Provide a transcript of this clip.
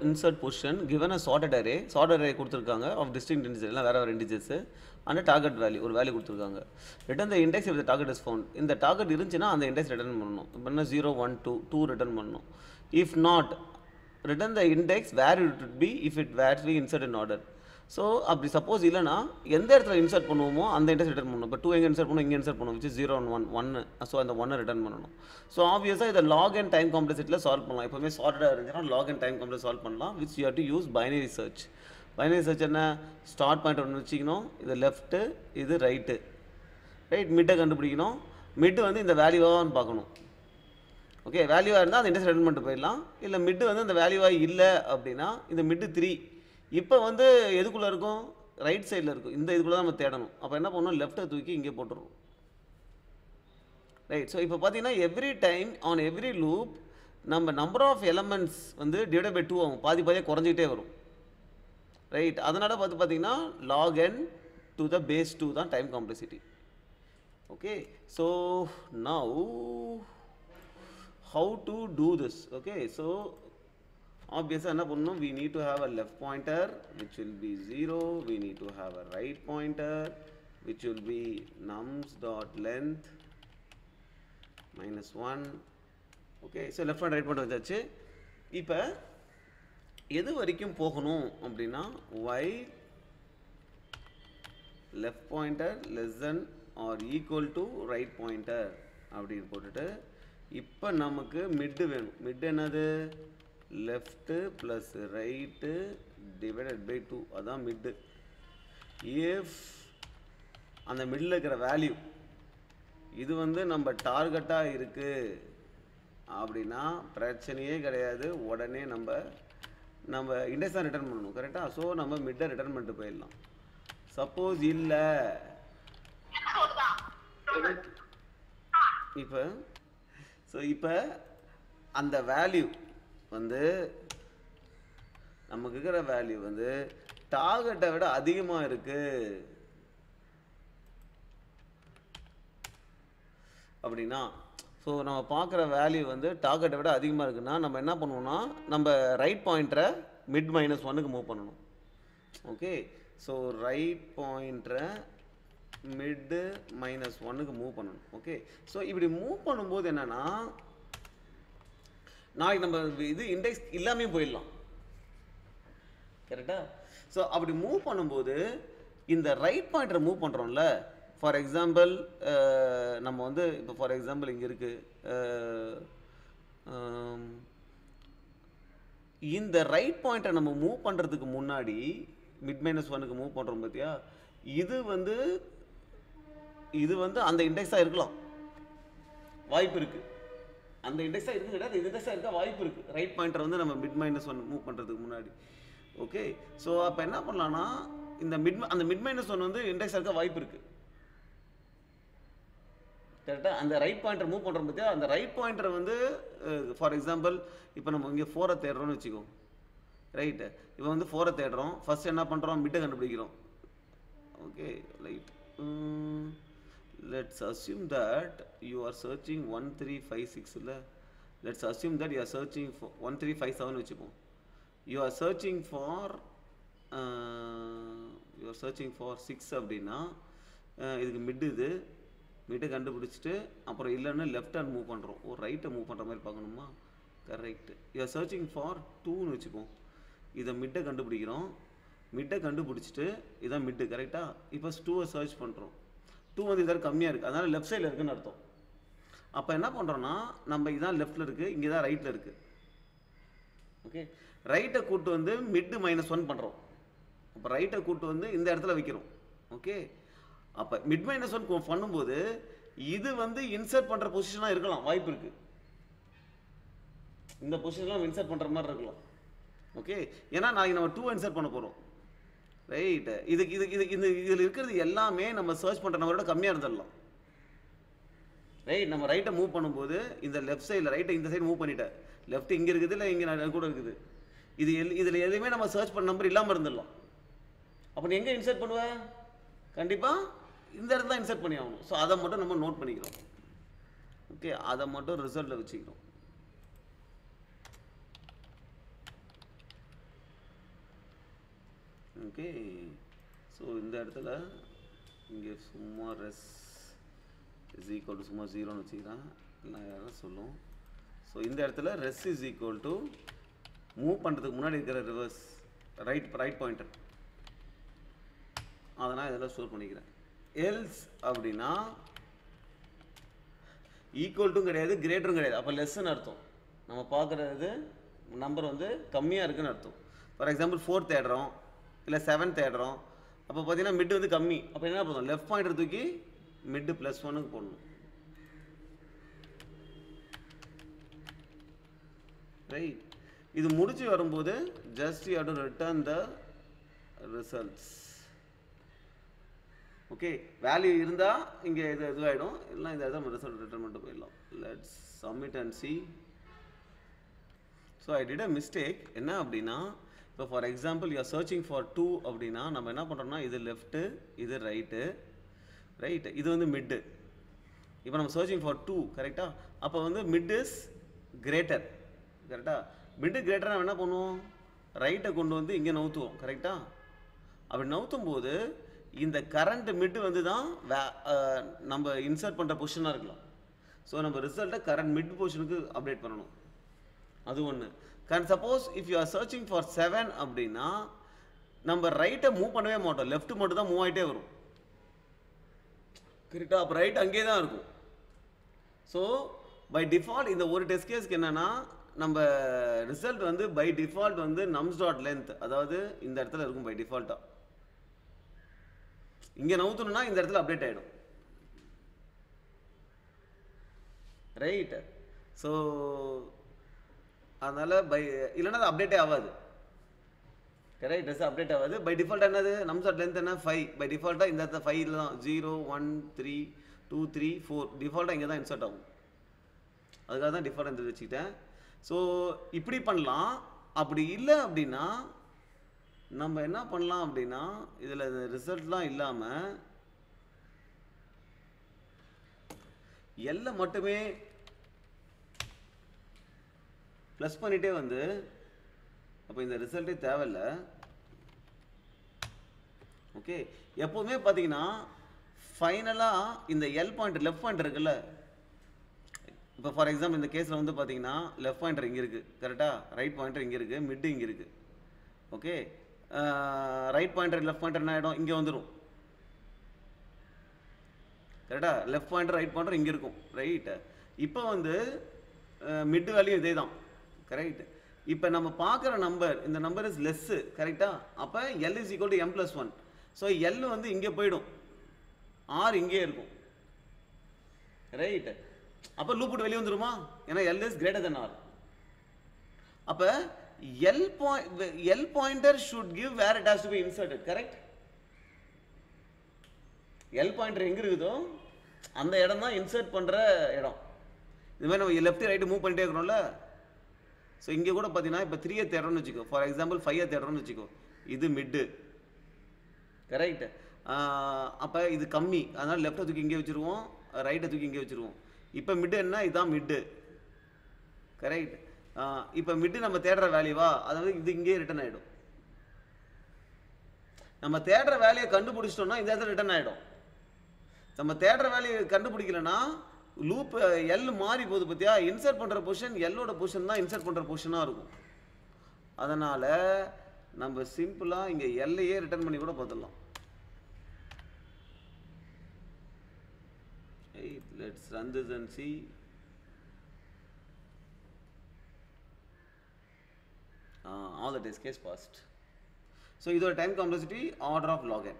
insert position given a sorted array கொடுத்துருக்காங்க of distinct integers எல்லாம் வேறு integers and a target value ஒரு value கொடுத்துருக்காங்க. return the index if the target is found. இந்த target இருந்துச்சுன்னா அந்த index return பண்ணணும். இப்போ என்ன 0 1 2 2 return பண்ணணும். if not return the index where it would be if it were to be inserted in order. So அப்படி suppose இல்லைனா எந்த இடத்துல இன்சர்ட் பண்ணுவோமோ அந்த இன்டெக்ஸ் ரிட்டர்ன் பண்ணணும். இப்போ 2 எங்கே இன்சர்ட் பண்ணணும், இங்கே இன்சர்ட் பண்ணணும், விச் 0 1 1. ஸோ அந்த 1 ரிட்டர்ன் பண்ணணும். ஸோ ஆப்வியஸாக இதை லாக் அண்ட் டைம் காம்ப்ளெக்சிட்டியில் சால்வ் பண்ணலாம். எப்போவுமே சார்ட்டாக இருந்துச்சுன்னா log and time complex solve பண்ணலாம். Which you have to use binary search. Binary search என்ன, ஸ்டார்ட் பாயிண்ட் ஒன்று வச்சுக்கணும், இது லெஃப்ட்டு இது ரைட்டு, ரைட் மிட்டை கண்டுபிடிக்கணும். மிட்டு வந்து இந்த வேல்யூவான்னு பார்க்கணும். ஓகே, வேல்யூவாக இருந்தால் அந்த இன்டெக்ஸ் ரிட்டர்ன் பண்ணிட்டு போயிடலாம். இல்லை மிட்டு வந்து அந்த வேல்யூவாக இல்லை அப்படின்னா இந்த மிட்டு 3 இப்போ வந்து எதுக்குள்ளே இருக்கும், ரைட் சைடில் இருக்கும். இந்த இதுக்குள்ளே தான் நம்ம தேடணும். அப்போ என்ன பண்ணணும், லெஃப்ட்டை தூக்கி இங்கே போட்டுருவோம். ரைட். ஸோ இப்போ பார்த்தீங்கன்னா every time on every loop நம்ம நம்பர் ஆஃப் எலமெண்ட்ஸ் வந்து டிவைட் பை 2 ஆகும், பாதியாக குறைஞ்சிக்கிட்டே வரும். ரைட். அதனால் பார்த்தீங்கன்னா log n to the base 2 தான் time complexity. Okay, so now how to do this. Okay, so obviously என்ன பண்ணணும், we need to have a left pointer which will be 0, we need to have a right pointer which will be nums dot length -1. okay, so left and right pointer வச்சாச்சு. இப்போ எது வரைக்கும் போகணும் அப்படின்னா while left pointer less than or equal to right pointer அப்படின்னு போட்டுட்டு இப்போ நமக்கு மிட்டு வேணும். மிட்டு என்னது, left plus right divided by 2, அதான் மிட்டு. இஃப் அந்த மிடில் இருக்கிற வேல்யூ இது வந்து நம்ம டார்கெட்டாக இருக்குது அப்படின்னா பிரச்சனையே கிடையாது, உடனே நம்ம இண்டெக்ஸ் தான் ரிட்டர்ன் பண்ணணும். கரெக்டாக? ஸோ நம்ம மிட்டை ரிட்டர்ன் பண்ணிட்டு போயிடலாம். சப்போஸ் இல்லை இப்போ அந்த வேல்யூ வந்து நமக்கு இருக்கிற வேல்யூ வந்து டார்கெட்டை விட அதிகமாக இருக்கு அப்படின்னா, ஸோ நம்ம பார்க்குற வேல்யூ வந்து டார்கெட்டை விட அதிகமாக இருக்குன்னா நம்ம என்ன பண்ணுவோம்னா நம்ம ரைட் பாயிண்டரை மிட் -1க்கு மூவ் பண்ணணும். ஓகே, ஸோ ரைட் பாயிண்டரை மிட் -1க்கு மூவ் பண்ணணும். ஓகே, ஸோ இப்படி மூவ் பண்ணும்போது என்னன்னா நாளைக்கு நம்ம இது இண்டெக்ஸ் இல்லாமே போயிடலாம். கரெக்டா? ஸோ அப்படி மூவ் பண்ணும்போது இந்த ரைட் பாயிண்டரை மூவ் பண்ணுறோம்ல, ஃபார் எக்ஸாம்பிள் நம்ம வந்து இப்போ ஃபார் எக்ஸாம்பிள் இங்கே இருக்குது, இந்த ரைட் பாயிண்டரை நம்ம மூவ் பண்ணுறதுக்கு முன்னாடி மிட் -1க்கு மூவ் பண்ணுறோம் பார்த்தியா, இது வந்து அந்த இண்டெக்ஸாக இருக்கலாம், வாய்ப்பு இருக்குது. அந்த இண்டெக்ஸாக இருக்குது கிடையாது, இது இண்டெக்ஸாக இருக்க வாய்ப்பு இருக்குது. ரைட் பாயிண்டர் வந்து நம்ம மிட் -1 மூவ் பண்ணுறதுக்கு முன்னாடி. ஓகே, ஸோ அப்போ என்ன பண்ணலான்னா இந்த அந்த மிட் -1 வந்து இண்டெக்ஸாக இருக்க வாய்ப்பு இருக்குது. கரெக்டாக? அந்த ரைட் பாயிண்டர் மூவ் பண்ணுறோம் பார்த்தியா, அந்த ரைட் பாயிண்டரை வந்து ஃபார் எக்ஸாம்பிள் இப்போ நம்ம இங்கே 4 தேடுறோம்னு வச்சுக்கோ. ரைட்டு, இப்போ வந்து 4 தேடுறோம். ஃபஸ்ட் என்ன பண்ணுறோம், மிட்டை கண்டுபிடிக்கிறோம். Okay, right. Let's assume that you are searching 1356. Let's assume that you are searching for 1357 வச்சுப்போம். You are searching for 6 அப்படின்னா இதுக்கு மிட், இது மிட்டை கண்டுபிடிச்சிட்டு அப்புறம் இல்லைன்னா லெஃப்ட் ஹேண்ட் மூவ் பண்ணுறோம், ஒரு ரைட்டை மூவ் பண்ணுற மாதிரி பார்க்கணுமா? Correct. You are searching for 2ன்னு வச்சுப்போம். இதை மிட்டை கண்டுபிடிக்கிறோம், மிட்டை கண்டுபிடிச்சிட்டு இதான் மிட்டு. கரெக்டாக? இப்போ 2வை சர்ச் பண்ணுறோம். 2 வந்து இதாக கம்மியாக இருக்குது, அதனால் லெஃப்ட் சைடில் இருக்குதுன்னு அர்த்தம். அப்போ என்ன பண்ணுறோன்னா நம்ம இதான் லெஃப்ட்டில் இருக்குது, இங்கே தான் ரைட்டில் இருக்குது. ஓகே, ரைட்டை கூட்டு வந்து மிட் -1 பண்ணுறோம். அப்போ ரைட்டை கூட்டு வந்து இந்த இடத்துல வைக்கிறோம். ஓகே, அப்போ மிட் -1 பண்ணும்போது இது வந்து இன்சர்ட் பண்ணுற பொசிஷனாக இருக்கலாம், வாய்ப்பு இருக்குது. இந்த பொசிஷன்லாம் இன்சர்ட் பண்ணுற மாதிரி இருக்கலாம். ஓகே, ஏன்னா நாளைக்கு நம்ம 2 இன்சர்ட் பண்ண போகிறோம். ரைட், இதில் இருக்கிறது எல்லாமே நம்ம சர்ச் பண்ணுற நம்பரோட கம்மியாக இருந்துடலாம். ரைட், நம்ம ரைட்டை மூவ் பண்ணும்போது இந்த லெஃப்ட் சைடில் ரைட்டை இந்த சைடு மூவ் பண்ணிட்டேன், லெஃப்ட் இங்கே இருக்குது, இல்லை இங்கே கூட இருக்குது. இதில் எதுவுமே நம்ம சர்ச் பண்ண நம்பர் இல்லாமல் இருந்துடலாம். அப்போ நீ எங்கே இன்சர்ட் பண்ணுவேன்? கண்டிப்பாக இந்த இடத்துல தான் இன்சர்ட் பண்ணி ஆகணும். ஸோ அதை மட்டும் நம்ம நோட் பண்ணிக்கிறோம். ஓகே, அதை மட்டும் ரிசல்ட்டில் வச்சுக்கிறோம். ஓகே. ஸோ இந்த இடத்துல இங்கே சும்மா ரெஸ் இஸ் ஈக்குவல் டு சும்மா 0ன்னு வச்சுக்கிறேன், இல்லை யாரும் சொல்லும். ஸோ இந்த இடத்துல ரெஸ் இஸ் ஈக்குவல் டு மூவ் பண்ணுறதுக்கு முன்னாடி இருக்கிற ரிவர்ஸ் ரைட் பாயிண்டர், அதை நான் இதெல்லாம் ஸ்டோர் பண்ணிக்கிறேன். எல்ஸ் அப்படின்னா ஈக்குவல்ட்டும் கிடையாது, கிரேட்டரும் கிடையாது, அப்போ லெஸ்ன்னு அர்த்தம். நம்ம பார்க்குறது நம்பர் வந்து கம்மியாக இருக்குன்னு அர்த்தம். ஃபார் எக்ஸாம்பிள் 4 தேடுறோம், இல்லை 7 தேடுறோம், அப்போ பார்த்தீங்கன்னா மிட் வந்து கம்மி. அப்போ என்ன பண்ணுவோம், லெஃப்ட் பாயிண்டர் தூக்கி மிட் +1க்கு போடணும். ரைட். இது முடிச்சு வரும்போது just you have to return the results. Okay, value இருந்தால் இங்கே இது இதுவாகிடும், இல்லை இந்த இடத்துல நம்ம ரிசல்ட் ரிட்டர்ன் பண்ணிட்டு போயிடலாம். Let's submit and C. So I did a mistake. என்ன அப்படின்னா, இப்போ for example you are searching for 2 அப்படின்னா நம்ம என்ன பண்ணுறோம்னா, இது லெஃப்ட்டு, இது ரைட்டு, இது வந்து மிட்டு. இப்போ நம்ம சர்ச்சிங் ஃபார் 2 கரெக்டாக, அப்போ வந்து மிட் இஸ் கிரேட்டர் கரெக்டாக. மிட்டு கிரேட்டர் நம்ம என்ன பண்ணுவோம், ரைட்டை கொண்டு வந்து இங்கே நவுத்துவோம் கரெக்டாக. அப்படி நவுத்தும் போது இந்த கரண்ட் மிட் வந்து தான் நம்ம இன்சர்ட் பண்ணுற பொசிஷனாக இருக்கலாம். ஸோ நம்ம ரிசல்ட்டை கரண்ட் மிட் பொசிஷனுக்கு அப்டேட் பண்ணணும், அது ஒன்று. Suppose if you are searching for 7 அப்படின்னா நம்ம ரைட்டை மூவ் பண்ணவே மாட்டோம், லெஃப்ட் மட்டும் தான் மூவ் ஆகிட்டே வரும் கரெக்டாக. அப்போ ரைட் அங்கேயே தான் இருக்கும். ஸோ பை டிஃபால்ட் இந்த ஒரு டெஸ்ட் கேஸ்க்கு என்னென்னா, நம்ம ரிசல்ட் வந்து பை டிஃபால்ட் வந்து நம்ஸ் டாட் லென்த், அதாவது இந்த இடத்துல இருக்கும் பை டிஃபால்ட்டாக. இங்கே நவுத்தணும்னா இந்த இடத்துல அப்டேட் ஆகிடும். ரைட். ஸோ அதனால் இல்லைன்னா அது அப்டேட்டே ஆகாது. கரெக்ட், ட்ரெஸ் அப்டேட் ஆகாது. பை டிஃபால்ட் என்னது, நம்ஸ் டாட் லென்த் என்ன 5. பை டிஃபால்ட்டாக இந்த இடத்துல 5 தான் 0 1 3 2 3 4 டிஃபால்ட்டாக இங்கே தான் இன்சர்ட் ஆகும். அதுக்காக தான் டிஃபால்ட் இந்த வச்சுக்கிட்டேன். ஸோ இப்படி பண்ணலாம். அப்படி இல்லை அப்படின்னா நம்ம என்ன பண்ணலாம் அப்படின்னா, இதில் ரிசல்ட்லாம் இல்லாமல் எல்லை மட்டுமே ப்ளஸ் பண்ணிகிட்டே வந்து, அப்போ இந்த ரிசல்ட்டே தேவையில்லை. ஓகே, எப்போவுமே பார்த்தீங்கன்னா ஃபைனலாக இந்த எல் பாயிண்ட் லெஃப்ட் பாயிண்ட் இருக்குல்ல, இப்போ ஃபார் எக்ஸாம்பிள் இந்த கேஸில் வந்து பார்த்தீங்கன்னா லெஃப்ட் பாயிண்டர் இங்கே இருக்குது கரெக்டாக, ரைட் பாயிண்டர் இங்கே இருக்குது, மிட்டு இங்கே இருக்குது. Okay, right pointer left pointer என்ன ஆகிடும், இங்கே வந்துடும் கரெக்டாக. லெஃப்ட் பாயிண்டர் ரைட் பாயிண்டர் இங்கே இருக்கும். ரைட்டு. இப்போ வந்து மிட் வேல்யூ இதே தான் கரெக்ட். இப்போ நம்ம பார்க்குற நம்பர், இந்த நம்பர் இஸ் லெஸ்ஸு கரெக்டாக. அப்போ L is equal to m+1. So L வந்து இங்கே போயிடும், ஆர் இங்கே இருக்கும். ரைட்டு. அப்போ லூப் விட்டு வெளியே வந்துருமா, ஏன்னா L is greater than R. அப்போ L pointer should give where it has to be inserted correct. L pointer எங்கே இருக்குதோ அந்த இடம் தான் இன்சர்ட் பண்ணுற இடம். இது மாதிரி நம்ம லெஃப்ட் ரைட்டு மூவ் பண்ணிட்டே இருக்கிறோம்ல. ஸோ இங்கே கூட பார்த்தீங்கன்னா இப்போ 3 தேடுறோம்னு வச்சுக்கோ, ஃபார் எக்ஸாம்பிள் 5 தேடுறோம்னு வச்சுக்கோ, இது மிட்டு கரெக்ட். அப்போ இது கம்மி, அதனால் லெஃப்ட்டை தூக்கி இங்கே வச்சுருவோம், ரைட்டை தூக்கி இங்கே வச்சுருவோம். இப்போ மிட்டு என்ன, இதுதான் மிட்டு கரெக்ட். இப்போ மிட்டு நம்ம தேடுற வேல்யூவா, அதாவது இது இங்கே ரிட்டர்ன் ஆகிடும். நம்ம தேடுற வேல்யூவை கண்டுபிடிச்சிட்டோம்னா இந்த இடத்துல ரிட்டர்ன் ஆகிடும். நம்ம தேடுற வேல்யூ கண்டுபிடிக்கலன்னா லூப் எல் மாறி போகுது பார்த்தியா, இன்சர்ட் பண்ணுற பொசிஷன் எல்லோட பொசிஷன் தான் இன்சர்ட் பண்ணுற பொசிஷனாக இருக்கும். அதனால் நம்ம சிம்பிளாக இங்கே எல்லையே ரிட்டர்ன் பண்ணி கூட பார்த்துடலாம். Let's run this and see. All the test case passed. So, this is time complexity order of log n.